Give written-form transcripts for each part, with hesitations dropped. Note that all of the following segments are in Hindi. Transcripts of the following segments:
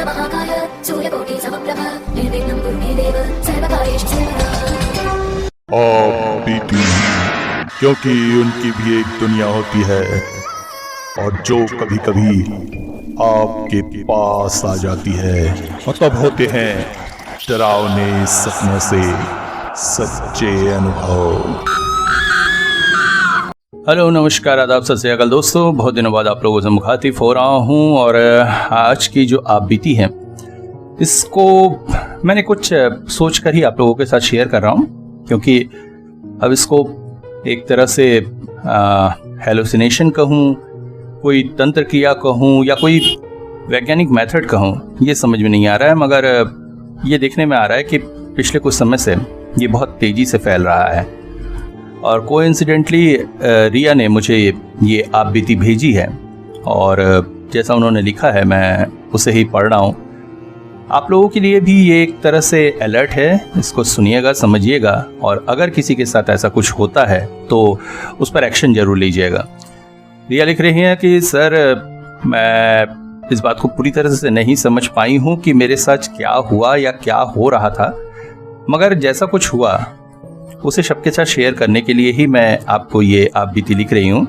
महाकाय सूर्यकोटि समप्रभ निर्विघ्नं कुरु मे देव सर्वकार्येषु सर्वदा। आप बीती, क्योंकि उनकी भी एक दुनिया होती है और जो कभी कभी आपके पास आ जाती है और तब होते हैं डरावने सपनों से सच्चे अनुभव। हेलो, नमस्कार, आदाब, सत श्री अकाल दोस्तों। बहुत दिनों बाद आप लोगों से मुखातिब हो रहा हूँ और आज की जो आप बीती है इसको मैंने कुछ सोच कर ही आप लोगों के साथ शेयर कर रहा हूँ, क्योंकि अब इसको एक तरह से हेलुसिनेशन कहूँ, कोई तंत्र क्रिया कहूँ या कोई वैज्ञानिक मेथड कहूँ, ये समझ में नहीं आ रहा है। मगर ये देखने में आ रहा है कि पिछले कुछ समय से ये बहुत तेज़ी से फैल रहा है और कोइंसिडेंटली रिया ने मुझे ये आप बीती भेजी है और जैसा उन्होंने लिखा है मैं उसे ही पढ़ रहा हूँ। आप लोगों के लिए भी ये एक तरह से अलर्ट है, इसको सुनिएगा, समझिएगा और अगर किसी के साथ ऐसा कुछ होता है तो उस पर एक्शन जरूर लीजिएगा। रिया लिख रही हैं कि सर, मैं इस बात को पूरी तरह से नहीं समझ पाई हूँ कि मेरे साथ क्या हुआ या क्या हो रहा था, मगर जैसा कुछ हुआ उसे सबके साथ शेयर करने के लिए ही मैं आपको ये आप बीती लिख रही हूँ।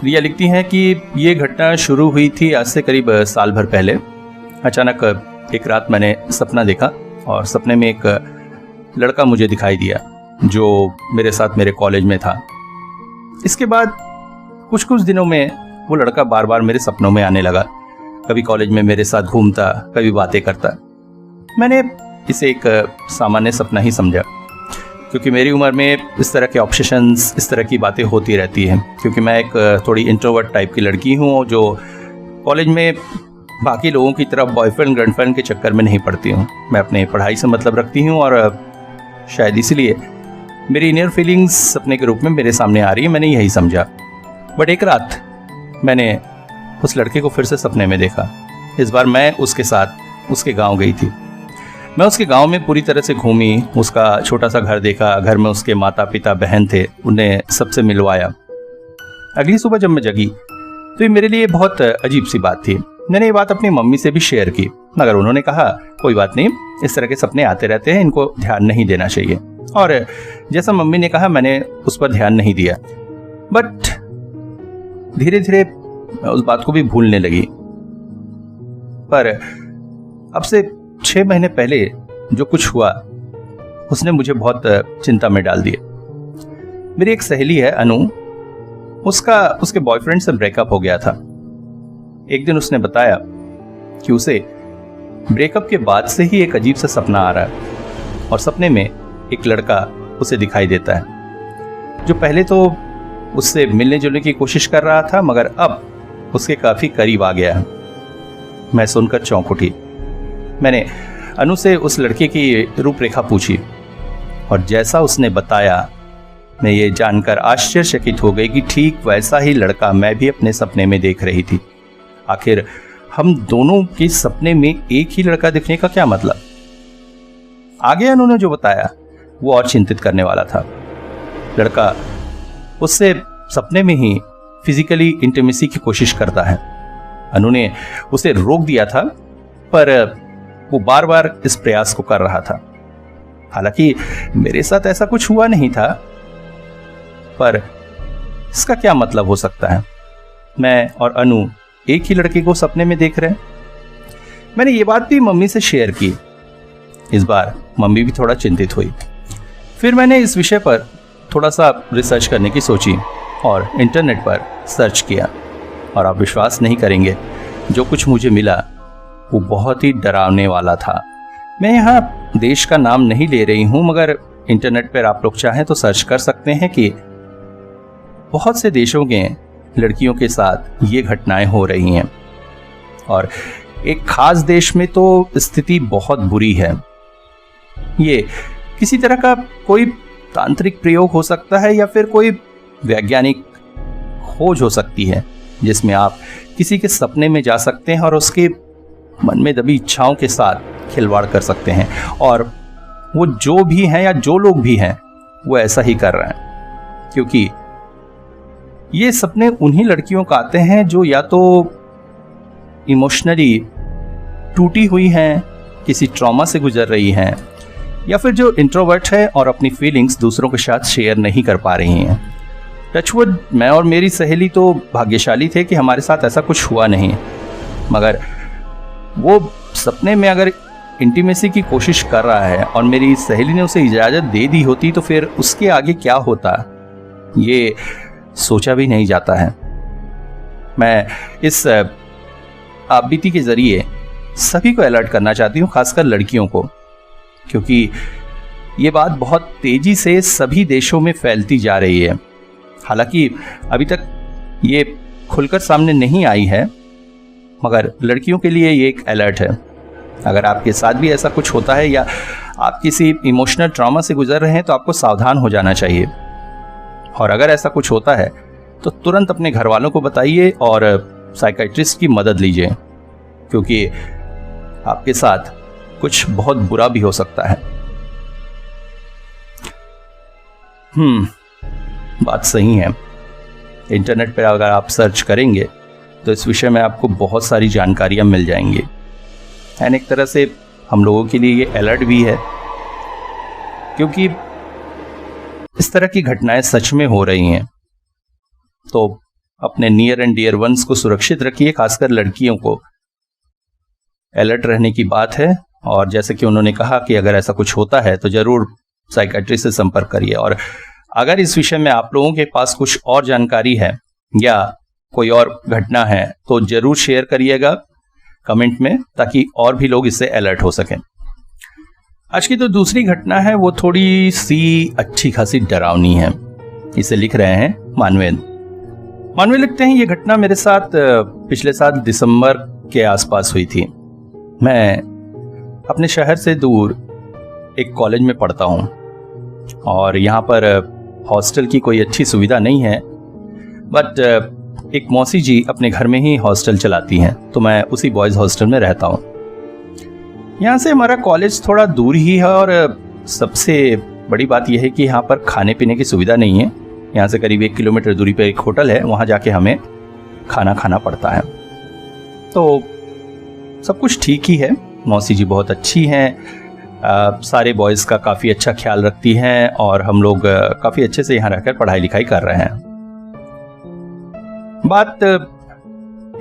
रिया लिखती हैं कि ये घटना शुरू हुई थी आज से करीब साल भर पहले। अचानक एक रात मैंने सपना देखा और सपने में एक लड़का मुझे दिखाई दिया जो मेरे साथ मेरे कॉलेज में था। इसके बाद कुछ दिनों में वो लड़का बार बार मेरे सपनों में आने लगा। कभी कॉलेज में मेरे साथ घूमता, कभी बातें करता। मैंने इसे एक सामान्य सपना ही समझा, क्योंकि मेरी उम्र में इस तरह के ऑब्सेशंस, इस तरह की बातें होती रहती हैं। क्योंकि मैं एक थोड़ी इंट्रोवर्ट टाइप की लड़की हूँ जो कॉलेज में बाकी लोगों की तरह बॉयफ्रेंड गर्लफ्रेंड के चक्कर में नहीं पड़ती हूँ। मैं अपने पढ़ाई से मतलब रखती हूँ और शायद इसलिए मेरी इनर फीलिंग्स सपने के रूप में मेरे सामने आ रही है, मैंने यही समझा। बट एक रात मैंने उस लड़के को फिर से सपने में देखा। इस बार मैं उसके साथ उसके गाँव गई थी। मैं उसके गांव में पूरी तरह से घूमी, उसका छोटा सा घर देखा, घर में उसके माता पिता बहन थे, उन्हें सबसे मिलवाया। अगली सुबह जब मैं जगी तो ये मेरे लिए बहुत अजीब सी बात थी। मैंने ये बात अपनी मम्मी से भी शेयर की, मगर उन्होंने कहा कोई बात नहीं, इस तरह के सपने आते रहते हैं, इनको ध्यान नहीं देना चाहिए। और जैसा मम्मी ने कहा मैंने उस पर ध्यान नहीं दिया। बट धीरे धीरे उस बात को भी भूलने लगी। पर अब से 6 महीने पहले जो कुछ हुआ उसने मुझे बहुत चिंता में डाल दिया। मेरी एक सहेली है अनु, उसके बॉयफ्रेंड से ब्रेकअप हो गया था। एक दिन उसने बताया कि उसे ब्रेकअप के बाद से ही एक अजीब सा सपना आ रहा है और सपने में एक लड़का उसे दिखाई देता है जो पहले तो उससे मिलने जुलने की कोशिश कर रहा था, मगर अब उसके काफी करीब आ गया है। मैं सुनकर चौंक उठी। मैंने अनु से उस लड़के की रूपरेखा पूछी और जैसा उसने बताया मैं ये जानकर आश्चर्यचकित हो गई कि ठीक वैसा ही लड़का मैं भी अपने सपने में देख रही थी। आखिर हम दोनों के सपने में एक ही लड़का दिखने का क्या मतलब? आगे अनु ने जो बताया वो और चिंतित करने वाला था। लड़का उससे सपने में ही फिजिकली इंटीमेसी की कोशिश करता है। अनु ने उसे रोक दिया था, पर वो बार बार इस प्रयास को कर रहा था। हालांकि मेरे साथ ऐसा कुछ हुआ नहीं था, पर इसका क्या मतलब हो सकता है? मैं और अनु एक ही लड़के को सपने में देख रहे हैं। मैंने ये बात भी मम्मी से शेयर की। इस बार मम्मी भी थोड़ा चिंतित हुई। फिर मैंने इस विषय पर थोड़ा सा रिसर्च करने की सोची और इंटरनेट पर सर्च किया और आप विश्वास नहीं करेंगे, जो कुछ मुझे मिला वो बहुत ही डरावने वाला था। मैं यहाँ देश का नाम नहीं ले रही हूँ, मगर इंटरनेट पर आप लोग चाहें तो सर्च कर सकते हैं कि बहुत से देशों के लड़कियों के साथ ये घटनाएं हो रही हैं और एक खास देश में तो स्थिति बहुत बुरी है। ये किसी तरह का कोई तांत्रिक प्रयोग हो सकता है या फिर कोई वैज्ञानिक खोज हो सकती है, जिसमें आप किसी के सपने में जा सकते हैं और उसके मन में दबी इच्छाओं के साथ खिलवाड़ कर सकते हैं। और वो जो भी हैं या जो लोग भी हैं वो ऐसा ही कर रहे हैं, क्योंकि ये सपने उन्हीं लड़कियों का आते हैं जो या तो इमोशनली टूटी हुई हैं, किसी ट्रॉमा से गुजर रही हैं, या फिर जो इंट्रोवर्ट है और अपनी फीलिंग्स दूसरों के साथ शेयर नहीं कर पा रही हैं। टचवुड मैं और मेरी सहेली तो भाग्यशाली थे कि हमारे साथ ऐसा कुछ हुआ नहीं, मगर वो सपने में अगर इंटीमेसी की कोशिश कर रहा है और मेरी सहेली ने उसे इजाज़त दे दी होती तो फिर उसके आगे क्या होता, ये सोचा भी नहीं जाता है। मैं इस आपबीती के ज़रिए सभी को अलर्ट करना चाहती हूँ, खासकर लड़कियों को, क्योंकि ये बात बहुत तेज़ी से सभी देशों में फैलती जा रही है। हालांकि अभी तक ये खुलकर सामने नहीं आई है, मगर लड़कियों के लिए ये एक अलर्ट है। अगर आपके साथ भी ऐसा कुछ होता है या आप किसी इमोशनल ट्रॉमा से गुजर रहे हैं तो आपको सावधान हो जाना चाहिए। और अगर ऐसा कुछ होता है तो तुरंत अपने घर वालों को बताइए और साइकियाट्रिस्ट की मदद लीजिए, क्योंकि आपके साथ कुछ बहुत बुरा भी हो सकता है। बात सही है। इंटरनेट पर अगर आप सर्च करेंगे तो इस विषय में आपको बहुत सारी जानकारियां मिल जाएंगी। एंड एक तरह से हम लोगों के लिए ये अलर्ट भी है, क्योंकि इस तरह की घटनाएं सच में हो रही हैं। तो अपने नियर एंड डियर वंस को सुरक्षित रखिए, खासकर लड़कियों को अलर्ट रहने की बात है। और जैसे कि उन्होंने कहा कि अगर ऐसा कुछ होता है तो जरूर साइकियाट्रिस्ट से संपर्क करिए। और अगर इस विषय में आप लोगों के पास कुछ और जानकारी है या कोई और घटना है तो जरूर शेयर करिएगा कमेंट में, ताकि और भी लोग इससे अलर्ट हो सकें। आज की जो दूसरी घटना है वो थोड़ी सी अच्छी खासी डरावनी है। इसे लिख रहे हैं मानवेल लिखते हैं, ये घटना मेरे साथ पिछले साल दिसंबर के आसपास हुई थी। मैं अपने शहर से दूर एक कॉलेज में पढ़ता हूँ और यहाँ पर हॉस्टल की कोई अच्छी सुविधा नहीं है, बट एक मौसी जी अपने घर में ही हॉस्टल चलाती हैं, तो मैं उसी बॉयज़ हॉस्टल में रहता हूँ। यहाँ से हमारा कॉलेज थोड़ा दूर ही है और सबसे बड़ी बात यह है कि यहाँ पर खाने पीने की सुविधा नहीं है। यहाँ से करीब 1 किलोमीटर दूरी पर एक होटल है, वहाँ जाके हमें खाना खाना पड़ता है। तो सब कुछ ठीक ही है। मौसी जी बहुत अच्छी हैं, सारे बॉयज़ का काफ़ी अच्छा ख्याल रखती हैं और हम लोग काफ़ी अच्छे से यहाँ रहकर पढ़ाई लिखाई कर रहे हैं। बात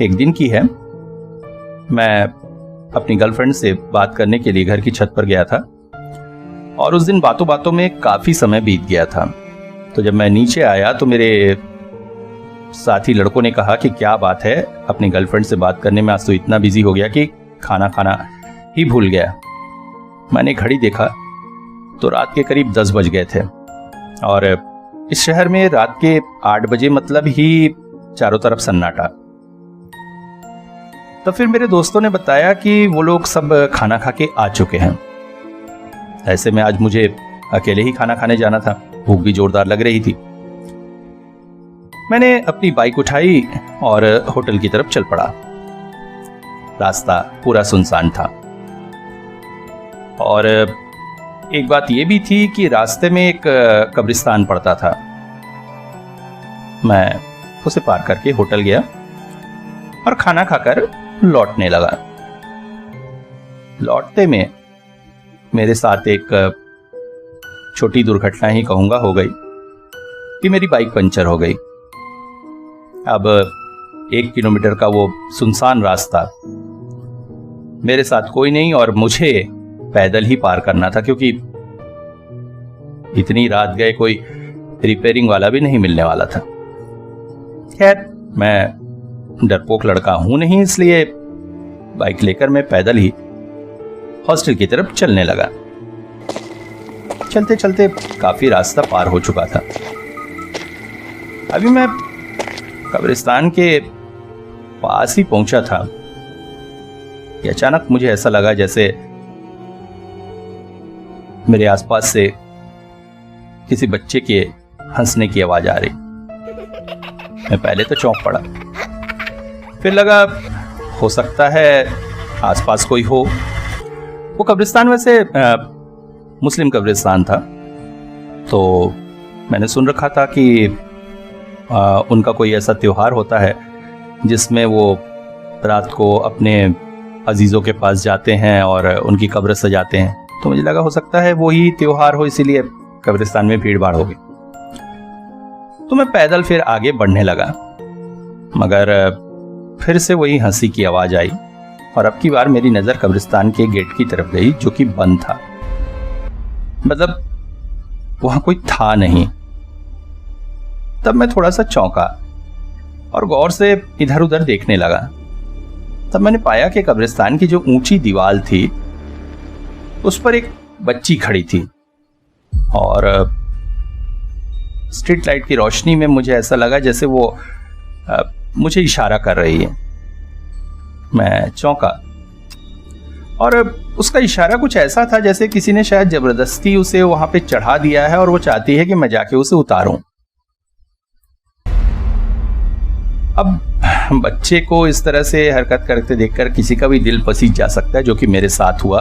एक दिन की है। मैं अपनी गर्लफ्रेंड से बात करने के लिए घर की छत पर गया था और उस दिन बातों बातों में काफ़ी समय बीत गया था। तो जब मैं नीचे आया तो मेरे साथी लड़कों ने कहा कि क्या बात है, अपनी गर्लफ्रेंड से बात करने में आज तो इतना बिजी हो गया कि खाना खाना ही भूल गया। मैंने घड़ी देखा तो रात के करीब 10 बज गए थे और इस शहर में रात के 8 बजे मतलब ही चारों तरफ सन्नाटा। तो फिर मेरे दोस्तों ने बताया कि वो लोग सब खाना खा के आ चुके हैं। ऐसे में आज मुझे अकेले ही खाना खाने जाना था, भूख भी जोरदार लग रही थी। मैंने अपनी बाइक उठाई और होटल की तरफ चल पड़ा। रास्ता पूरा सुनसान था और एक बात यह भी थी कि रास्ते में एक कब्रिस्तान पड़ता था। मैं उसे पार करके होटल गया और खाना खाकर लौटने लगा। लौटते में मेरे साथ एक छोटी दुर्घटना ही कहूंगा हो गई कि मेरी बाइक पंचर हो गई। अब 1 किलोमीटर का वो सुनसान रास्ता, मेरे साथ कोई नहीं और मुझे पैदल ही पार करना था, क्योंकि इतनी रात गए कोई रिपेयरिंग वाला भी नहीं मिलने वाला था। खैर, मैं डरपोक लड़का हूं नहीं, इसलिए बाइक लेकर मैं पैदल ही हॉस्टल की तरफ चलने लगा। चलते चलते काफी रास्ता पार हो चुका था। अभी मैं कब्रिस्तान के पास ही पहुंचा था कि अचानक मुझे ऐसा लगा जैसे मेरे आसपास से किसी बच्चे के हंसने की आवाज आ रही। मैं पहले तो चौंक पड़ा, फिर लगा हो सकता है आसपास कोई हो। वो कब्रिस्तान वैसे मुस्लिम कब्रिस्तान था, तो मैंने सुन रखा था कि उनका कोई ऐसा त्योहार होता है जिसमें वो रात को अपने अजीज़ों के पास जाते हैं और उनकी कब्र सजाते हैं, तो मुझे लगा हो सकता है वही त्योहार हो, इसीलिए कब्रिस्तान में भीड़ भाड़ हो गई। तो मैं पैदल फिर आगे बढ़ने लगा, मगर फिर से वही हंसी की आवाज़ आई और अब की बार मेरी नज़र कब्रिस्तान के गेट की तरफ गई, जो कि बंद था। मतलब वहाँ कोई था नहीं। तब मैं थोड़ा सा चौंका और गौर से इधर उधर देखने लगा। तब मैंने पाया कि कब्रिस्तान की जो ऊंची दीवार थी उस पर एक बच्ची खड़ी थी और स्ट्रीट लाइट की रोशनी में मुझे ऐसा लगा जैसे वो मुझे इशारा कर रही है। मैं चौंका और उसका इशारा कुछ ऐसा था जैसे किसी ने शायद जबरदस्ती उसे वहां पे चढ़ा दिया है और वो चाहती है कि मैं जाके उसे उतारूं। अब बच्चे को इस तरह से हरकत करते देखकर किसी का भी दिल पसीज जा सकता है, जो कि मेरे साथ हुआ।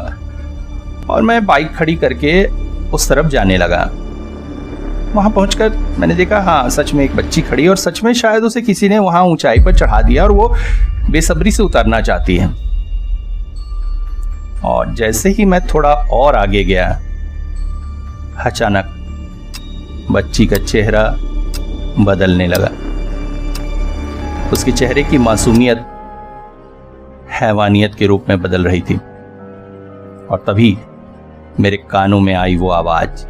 और मैं बाइक खड़ी करके उस तरफ जाने लगा। वहां पहुंचकर मैंने देखा, हाँ सच में एक बच्ची खड़ी और सच में शायद उसे किसी ने वहां ऊंचाई पर चढ़ा दिया और वो बेसब्री से उतरना चाहती है। और जैसे ही मैं थोड़ा और आगे गया, अचानक बच्ची का चेहरा बदलने लगा। उसके चेहरे की मासूमियत हैवानियत के रूप में बदल रही थी और तभी मेरे कानों में आई वो आवाज,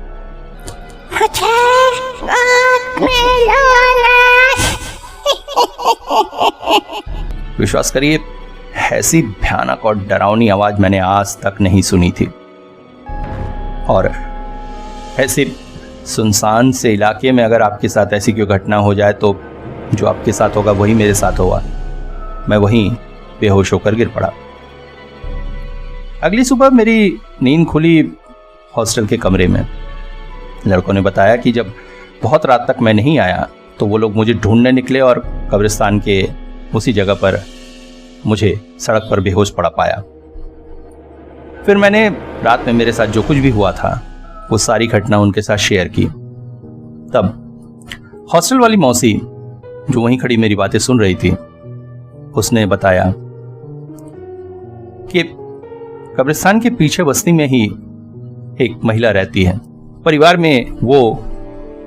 विश्वास करिए ऐसी भयानक और डरावनी आवाज मैंने आज तक नहीं सुनी थी। और ऐसे सुनसान से इलाके में अगर आपके साथ ऐसी कोई घटना हो जाए तो जो आपके साथ होगा वही मेरे साथ हुआ। मैं वहीं बेहोश होकर गिर पड़ा। अगली सुबह मेरी नींद खुली हॉस्टल के कमरे में। लड़कों ने बताया कि जब बहुत रात तक मैं नहीं आया तो वो लोग मुझे ढूंढने निकले और कब्रिस्तान के उसी जगह पर मुझे सड़क पर बेहोश पड़ा पाया। फिर मैंने रात में मेरे साथ जो कुछ भी हुआ था वो सारी घटना उनके साथ शेयर की। तब हॉस्टल वाली मौसी जो वहीं खड़ी मेरी बातें सुन रही थी, उसने बताया कि कब्रिस्तान के पीछे बस्ती में ही एक महिला रहती है। परिवार में वो,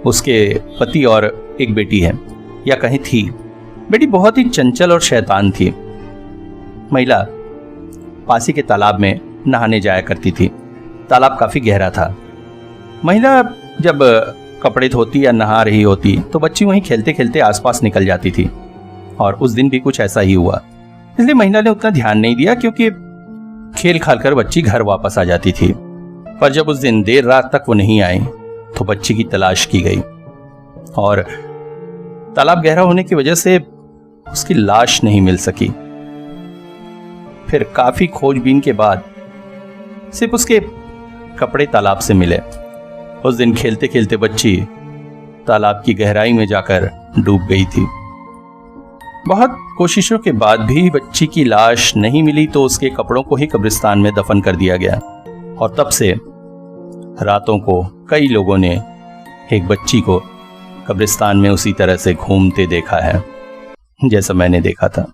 उसके पति और एक बेटी है, या कहीं थी। बेटी बहुत ही चंचल और शैतान थी। महिला पासी के तालाब में नहाने जाया करती थी। तालाब काफी गहरा था। महिला जब कपड़े धोती या नहा रही होती तो बच्ची वहीं खेलते खेलते आसपास निकल जाती थी और उस दिन भी कुछ ऐसा ही हुआ। इसलिए महिला ने उतना ध्यान नहीं दिया क्योंकि खेल खाल कर बच्ची घर वापस आ जाती थी। पर जब उस दिन देर रात तक वो नहीं आई तो बच्ची की तलाश की गई और तालाब गहरा होने की वजह से उसकी लाश नहीं मिल सकी। फिर काफी खोजबीन के बाद सिर्फ उसके कपड़े तालाब से मिले। उस दिन खेलते खेलते बच्ची तालाब की गहराई में जाकर डूब गई थी। बहुत कोशिशों के बाद भी बच्ची की लाश नहीं मिली तो उसके कपड़ों को ही कब्रिस्तान में दफन कर दिया गया और तब से रातों को कई लोगों ने एक बच्ची को कब्रिस्तान में उसी तरह से घूमते देखा है जैसा मैंने देखा था।